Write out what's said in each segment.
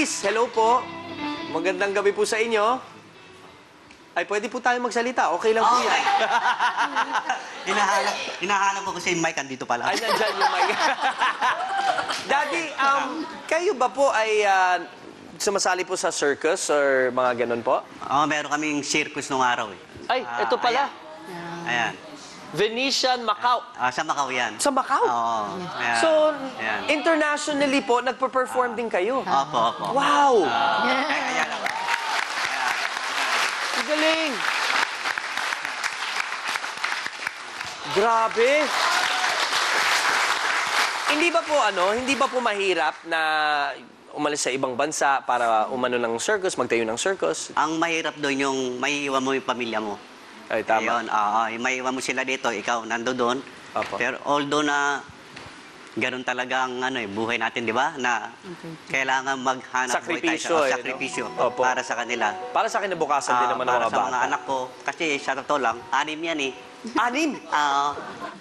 Please, hello po. Magandang gabi po sa inyo. Ay, pwede po tayo magsalita. Okay lang po yan. Hinahanap ko kasi yung mic, andito pala. Ay, nandyan yung mic. Daddy, kayo ba po ay sumasali po sa circus or mga ganun po? Oo, meron kaming circus nung araw eh. Ay, ito pala. Ayan. Venetian Macau. Sa Macau yan. Sa Macau? Oo. Ayan. So, Ayan. internationally po, nagpa-perform din kayo? Opo. Wow! Ayan. Ang galing! Grabe! Hindi ba po mahirap na umalis sa ibang bansa para umano ng circus, magtayo ng circus? Ang mahirap doon yung maiiwan mo yung pamilya mo. Ay, tama. Ayun, maiiwan mo sila dito, ikaw nando doon. Opo. Pero although na ganun talaga ang buhay natin, di ba? Na kailangan maghanap Sakripisyo, buhay tayo. eh, Sakripisyo no? Opo. para sa kanila. Para sa kinabukasan din naman ng Para mga sa bata. mga anak ko. Kasi sa totoo lang, 6 yan eh. 6?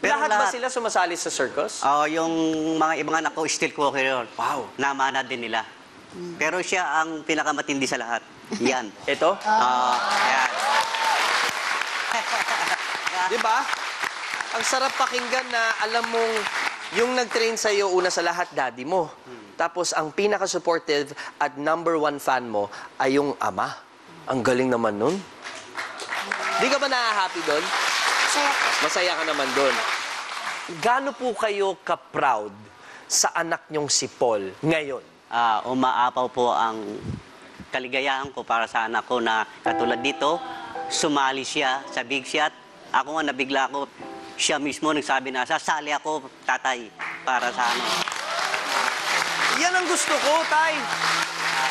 Pero Lahat ba sila sumasali sa circus? Yung mga ibang anak ko, still cocker yun. Wow. Namana din nila. Pero siya ang pinakamatindi sa lahat. Yan. Ito? Ayan. Di ba? Ang sarap pakinggan na alam mong yung nag-train sa'yo una sa lahat, daddy mo. Tapos ang pinaka-supportive at #1 fan mo ay yung ama. Ang galing naman nun. Di ka ba na-happy doon? Masaya ka naman doon. Gaano po kayo ka-proud sa anak niyong si Paul ngayon? Umaapaw po ang kaligayahan ko para sa anak ko na katulad dito, sumali siya sa Big Shot. Ako nga nabigla ako. Siya mismo nagsabi na, sasali ako, tatay, para sa ano. Yan ang gusto ko, tay.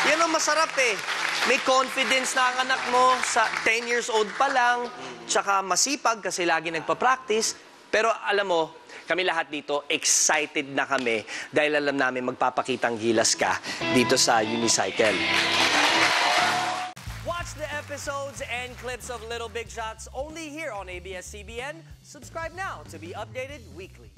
Yan ang masarap eh. May confidence na ang anak mo sa 10 years old pa lang, tsaka masipag kasi lagi nagpa-practice. Pero alam mo, kami lahat dito, excited na kami dahil alam namin magpapakitang gilas ka dito sa Unicycle. Watch the episodes and clips of Little Big Shots only here on ABS-CBN. Subscribe now to be updated weekly.